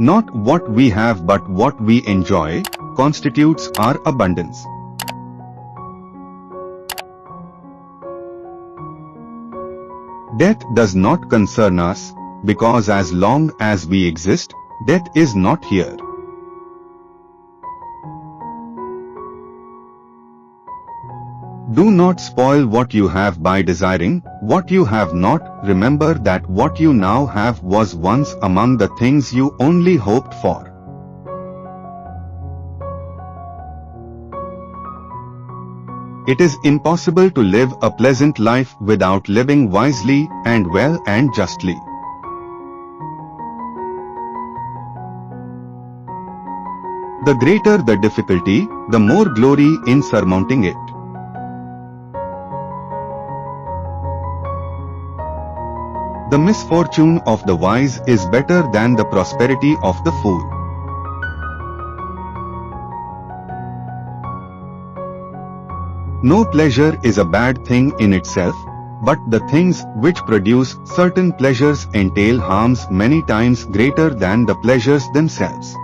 Not what we have but what we enjoy constitutes our abundance. Death does not concern us, because as long as we exist, death is not here. Do not spoil what you have by desiring what you have not. Remember that what you now have was once among the things you only hoped for. It is impossible to live a pleasant life without living wisely and well and justly. The greater the difficulty, the more glory in surmounting it. The misfortune of the wise is better than the prosperity of the fool. No pleasure is a bad thing in itself, but the things which produce certain pleasures entail harms many times greater than the pleasures themselves.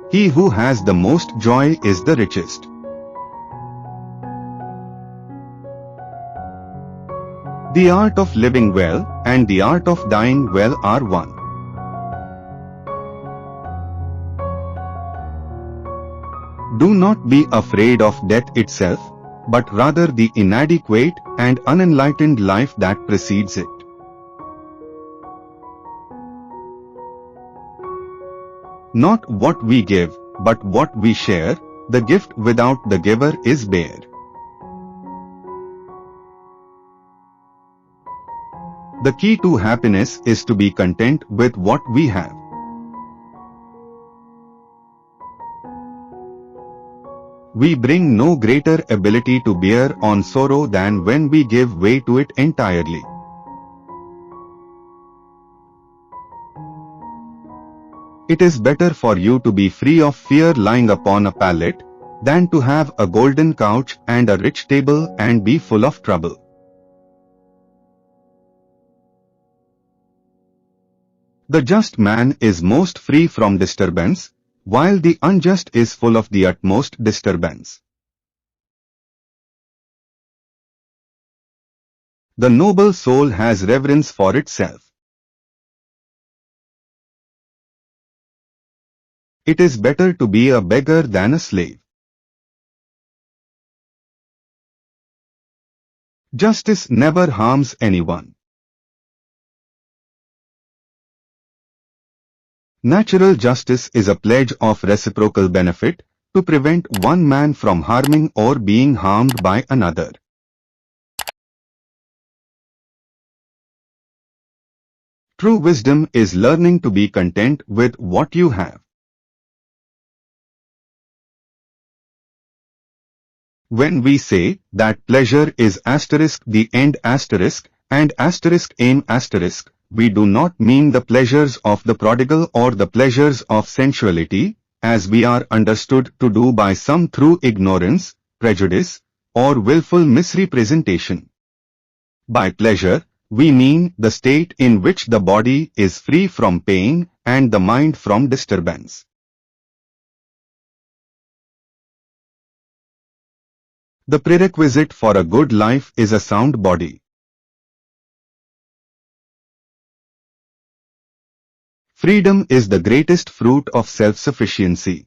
He who has the most joy is the richest. The art of living well and the art of dying well are one. Do not be afraid of death itself, but rather the inadequate and unenlightened life that precedes it. Not what we give, but what we share. The gift without the giver is bare. The key to happiness is to be content with what we have. We bring no greater ability to bear on sorrow than when we give way to it entirely. It is better for you to be free of fear lying upon a pallet than to have a golden couch and a rich table and be full of trouble. The just man is most free from disturbance, while the unjust is full of the utmost disturbance. The noble soul has reverence for itself. It is better to be a beggar than a slave. Justice never harms anyone. Natural justice is a pledge of reciprocal benefit to prevent one man from harming or being harmed by another. True wisdom is learning to be content with what you have. When we say that pleasure is the end and aim we do not mean the pleasures of the prodigal or the pleasures of sensuality, as we are understood to do by some through ignorance, prejudice, or willful misrepresentation. By pleasure, we mean the state in which the body is free from pain and the mind from disturbance. The prerequisite for a good life is a sound body. Freedom is the greatest fruit of self-sufficiency.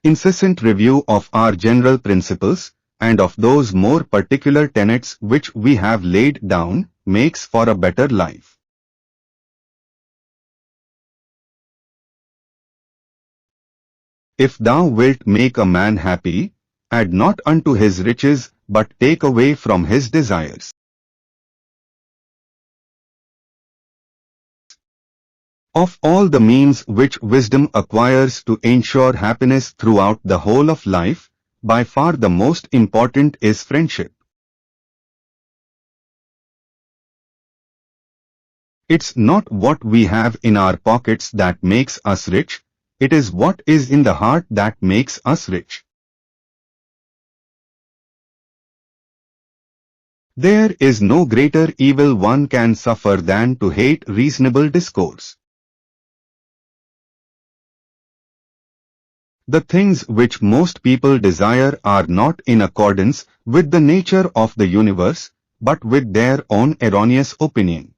Incessant review of our general principles, and of those more particular tenets which we have laid down, makes for a better life. If thou wilt make a man happy, add not unto his riches, but take away from his desires. Of all the means which wisdom acquires to ensure happiness throughout the whole of life, by far the most important is friendship. It's not what we have in our pockets that makes us rich, it is what is in the heart that makes us rich. There is no greater evil one can suffer than to hate reasonable discourse. The things which most people desire are not in accordance with the nature of the universe, but with their own erroneous opinion.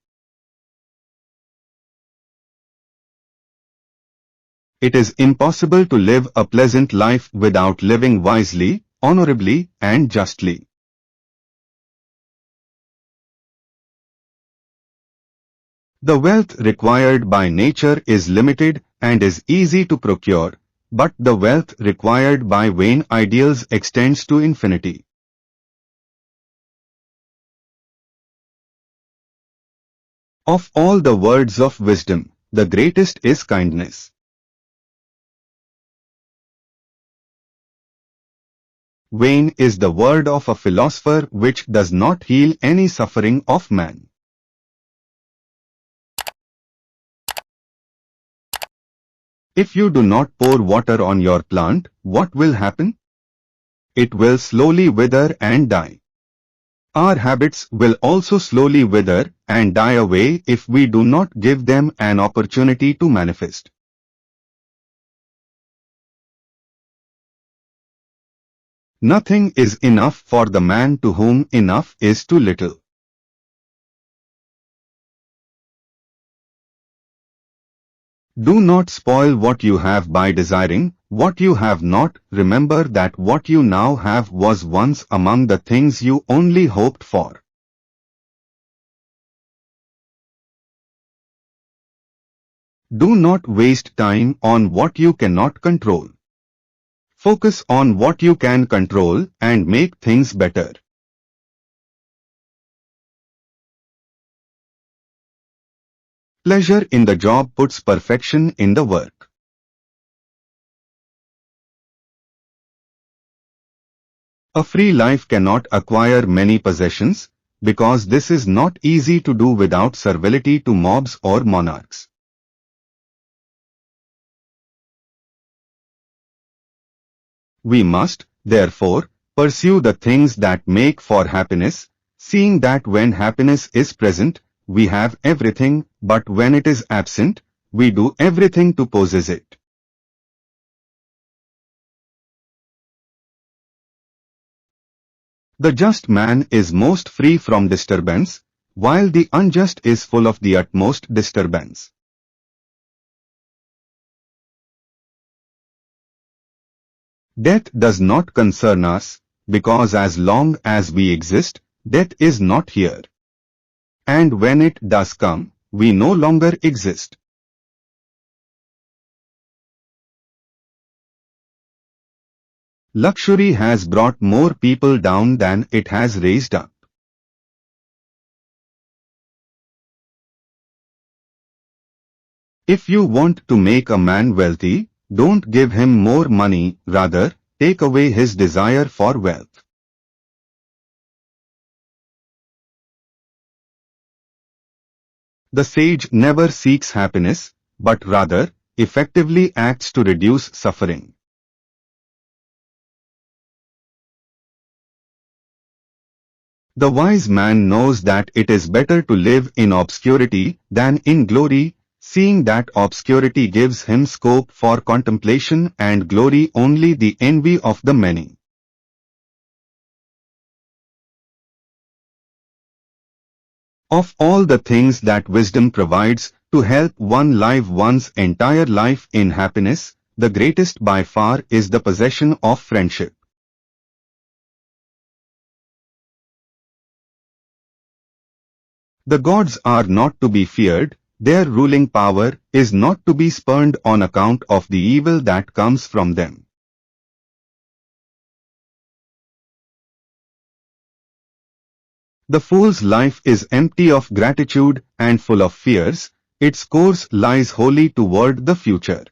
It is impossible to live a pleasant life without living wisely, honorably, and justly. The wealth required by nature is limited and is easy to procure, but the wealth required by vain ideals extends to infinity. Of all the words of wisdom, the greatest is kindness. Vain is the word of a philosopher which does not heal any suffering of man. If you do not pour water on your plant, what will happen? It will slowly wither and die. Our habits will also slowly wither and die away if we do not give them an opportunity to manifest. Nothing is enough for the man to whom enough is too little. Do not spoil what you have by desiring what you have not. Remember that what you now have was once among the things you only hoped for. Do not waste time on what you cannot control. Focus on what you can control and make things better. Pleasure in the job puts perfection in the work. A free life cannot acquire many possessions, because this is not easy to do without servility to mobs or monarchs. We must, therefore, pursue the things that make for happiness, seeing that when happiness is present, we have everything, but when it is absent, we do everything to possess it. The just man is most free from disturbance, while the unjust is full of the utmost disturbance. Death does not concern us, because as long as we exist, death is not here. And when it does come, we no longer exist. Luxury has brought more people down than it has raised up. If you want to make a man wealthy, don't give him more money, rather, take away his desire for wealth. The sage never seeks happiness, but rather, effectively acts to reduce suffering. The wise man knows that it is better to live in obscurity than in glory, seeing that obscurity gives him scope for contemplation and glory only the envy of the many. Of all the things that wisdom provides to help one live one's entire life in happiness, the greatest by far is the possession of friendship. The gods are not to be feared, their ruling power is not to be spurned on account of the evil that comes from them. The fool's life is empty of gratitude and full of fears, its course lies wholly toward the future.